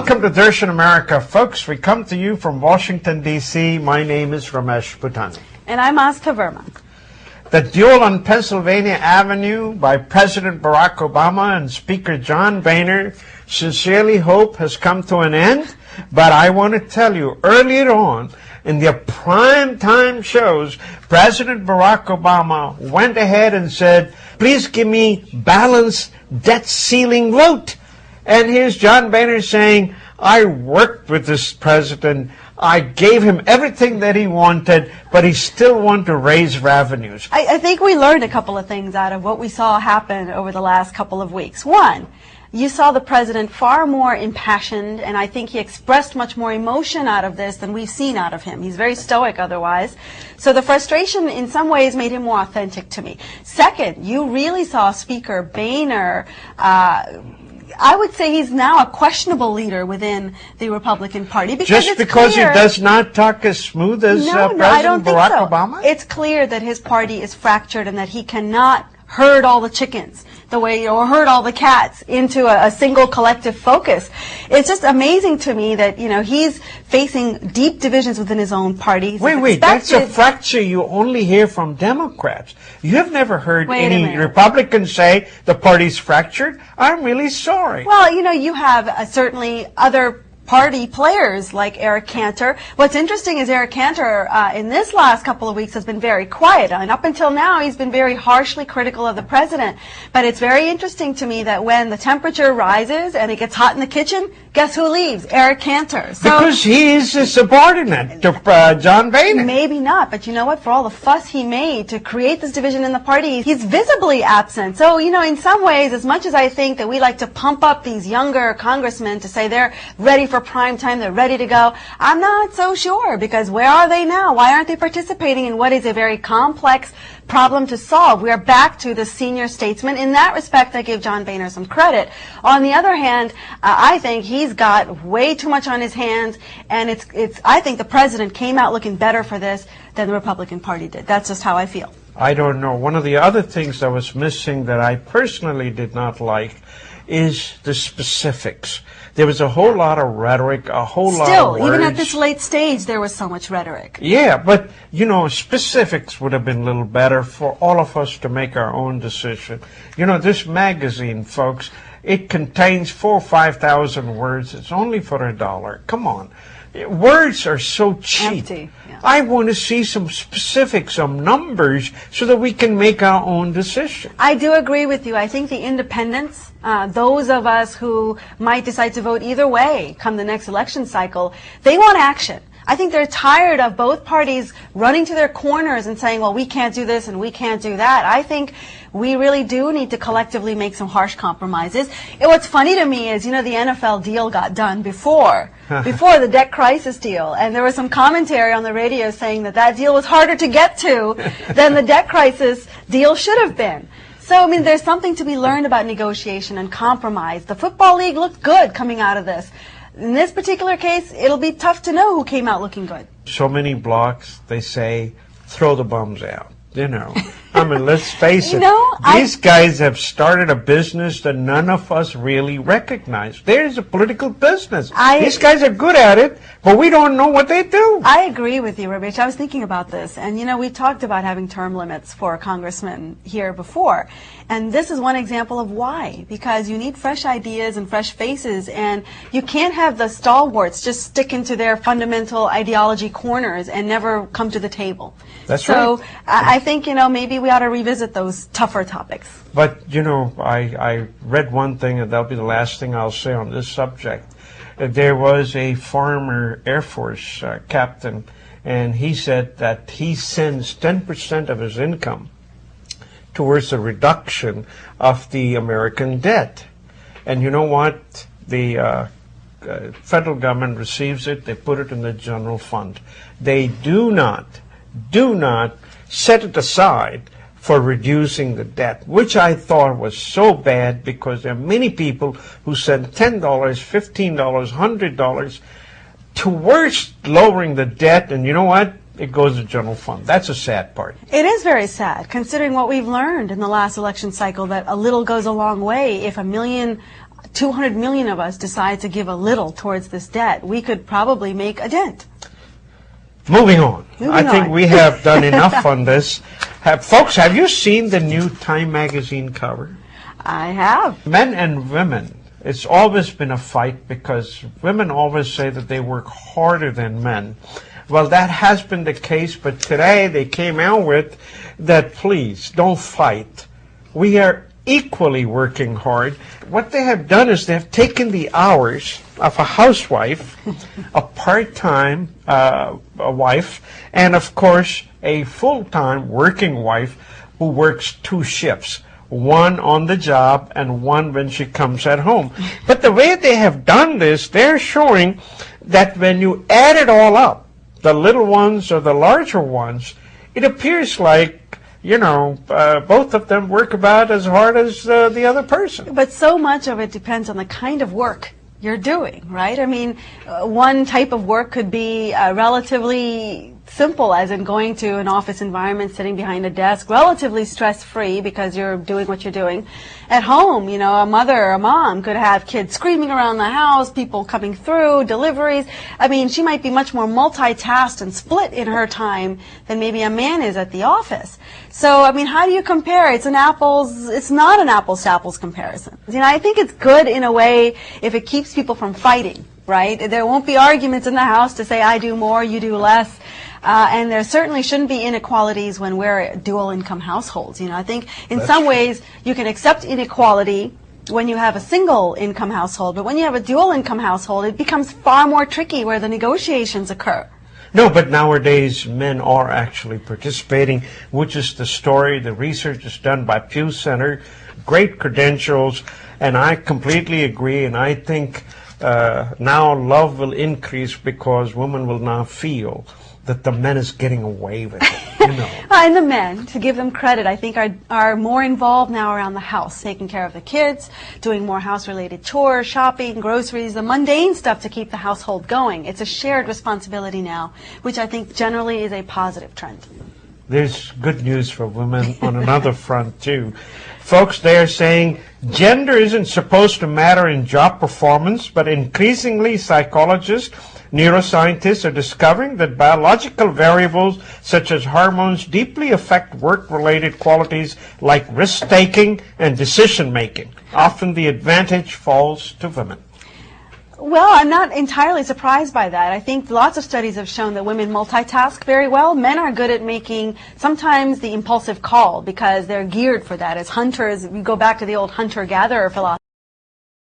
Welcome to Darshan America. Folks, we come to you from Washington, D.C. My name is Ramesh Bhutani. And I'm Astha Verma. The duel on Pennsylvania Avenue by President Barack Obama and Speaker John Boehner sincerely hope has come to an end. But I want to tell you, earlier on in the prime time shows, President Barack Obama went ahead and said, please give me balanced debt ceiling vote. And here's John Boehner saying, I worked with this president. I gave him everything that he wanted, but he still wanted to raise revenues. I think we learned a couple of things out of what we saw happen over the last couple of weeks. One, you saw the president far more impassioned, and I think he expressed much more emotion out of this than we've seen out of him. He's very stoic otherwise. So the frustration in some ways made him more authentic to me. Second, you really saw Speaker Boehner I would say he's now a questionable leader within the Republican Party. Just because he does not talk as smooth as President Barack Obama? It's clear that his party is fractured and that he cannot herd all the chickens the way, or herd all the cats into a single collective focus. It's just amazing to me that, you know, he's facing deep divisions within his own party. Wait, that's a fracture you only hear from Democrats. You have never heard any Republicans say the party's fractured? I'm really sorry. Well, you know, you have certainly other party players like Eric Cantor. What's interesting is Eric Cantor in this last couple of weeks has been very quiet, and up until now he's been very harshly critical of the president. But it's very interesting to me that when the temperature rises and it gets hot in the kitchen, guess who leaves? Eric Cantor. So, because he's a subordinate to John Boehner. Maybe not, but you know what? For all the fuss he made to create this division in the party, he's visibly absent. So, you know, in some ways, as much as I think that we like to pump up these younger congressmen to say they're ready for prime time, they're ready to go, I'm not so sure, because where are they now? Why aren't they participating in what is a very complex problem to solve? We are back to the senior statesman. In that respect, I give John Boehner some credit. On the other hand, I think he's got way too much on his hands, and I think the president came out looking better for this than the Republican Party did. That's just how I feel. I don't know. One of the other things that was missing that I personally did not like is the specifics. There was a whole lot of rhetoric, a whole lot of words. Still, even at this late stage, there was so much rhetoric. Yeah, but, you know, specifics would have been a little better for all of us to make our own decision. You know, this magazine, folks, it contains 4,000 or 5,000 words. It's only for $1. Come on. Words are so cheap. Empty. Yeah. I want to see some specifics, some numbers, so that we can make our own decision. I do agree with you. I think the independents, those of us who might decide to vote either way come the next election cycle, they want action. I think they're tired of both parties running to their corners and saying, well, we can't do this and we can't do that. I think we really do need to collectively make some harsh compromises. And what's funny to me is, you know, the NFL deal got done before the debt crisis deal. And there was some commentary on the radio saying that that deal was harder to get to than the debt crisis deal should have been. So, I mean, there's something to be learned about negotiation and compromise. The Football League looked good coming out of this. In this particular case, it'll be tough to know who came out looking good. So many blocks, they say, throw the bums out. You know, I mean, let's face it. These guys have started a business that none of us really recognize. There's a political business. These guys are good at it, but we don't know what they do. I agree with you, Ramesh. I was thinking about this, and you know, we talked about having term limits for congressmen here before, and this is one example of why. Because you need fresh ideas and fresh faces, and you can't have the stalwarts just stick into their fundamental ideology corners and never come to the table. That's right. So I think, you know, maybe we ought to revisit those tougher topics. But, you know, I read one thing, and that'll be the last thing I'll say on this subject. There was a former Air Force captain, and he said that he sends 10% of his income towards the reduction of the American debt. And you know what? The federal government receives it, they put it in the general fund. They do not set it aside for reducing the debt, which I thought was so bad, because there are many people who send $10, $15, $100 towards lowering the debt, and you know what? It goes to general fund. That's a sad part. It is very sad, considering what we've learned in the last election cycle, that a little goes a long way. If 1 million 200 million of us decide to give a little towards this debt, we could probably make a dent. Moving on. I think we have done enough on this. Folks, have you seen the new Time magazine cover? I have. Men and women. It's always been a fight because women always say that they work harder than men. Well, that has been the case, but today they came out with that, please, don't fight. We are equally working hard. What they have done is they have taken the hours of a housewife, a part-time wife, and of course a full-time working wife who works 2 shifts, one on the job and one when she comes at home. But the way they have done this, they're showing that when you add it all up, the little ones or the larger ones, it appears like, you know, both of them work about as hard as the other person. But so much of it depends on the kind of work you're doing, right? I mean, one type of work could be relatively simple, as in going to an office environment, sitting behind a desk, relatively stress-free because you're doing what you're doing. At home, you know, a mother or a mom could have kids screaming around the house, people coming through, deliveries. I mean, she might be much more multitasked and split in her time than maybe a man is at the office. So, I mean, how do you compare? It's not an apples to apples comparison. You know, I think it's good in a way if it keeps people from fighting, right? There won't be arguments in the house to say, I do more, you do less. And there certainly shouldn't be inequalities when we're dual income households. You know, I think in some ways you can accept inequality when you have a single income household, but when you have a dual income household, it becomes far more tricky where the negotiations occur. No, but nowadays men are actually participating, which is the story. The research is done by Pew Center, great credentials, and I completely agree, and I think now love will increase because women will now feel that the men is getting away with it, you know. And the men, to give them credit, I think are more involved now around the house, taking care of the kids, doing more house-related chores, shopping, groceries, the mundane stuff to keep the household going. It's a shared responsibility now, which I think generally is a positive trend. There's good news for women on another front, too. Folks, they are saying gender isn't supposed to matter in job performance, but increasingly psychologists, neuroscientists are discovering that biological variables such as hormones deeply affect work-related qualities like risk-taking and decision-making. Often the advantage falls to women. Well, I'm not entirely surprised by that. I think lots of studies have shown that women multitask very well. Men are good at making sometimes the impulsive call because they're geared for that. As hunters, we go back to the old hunter-gatherer philosophy.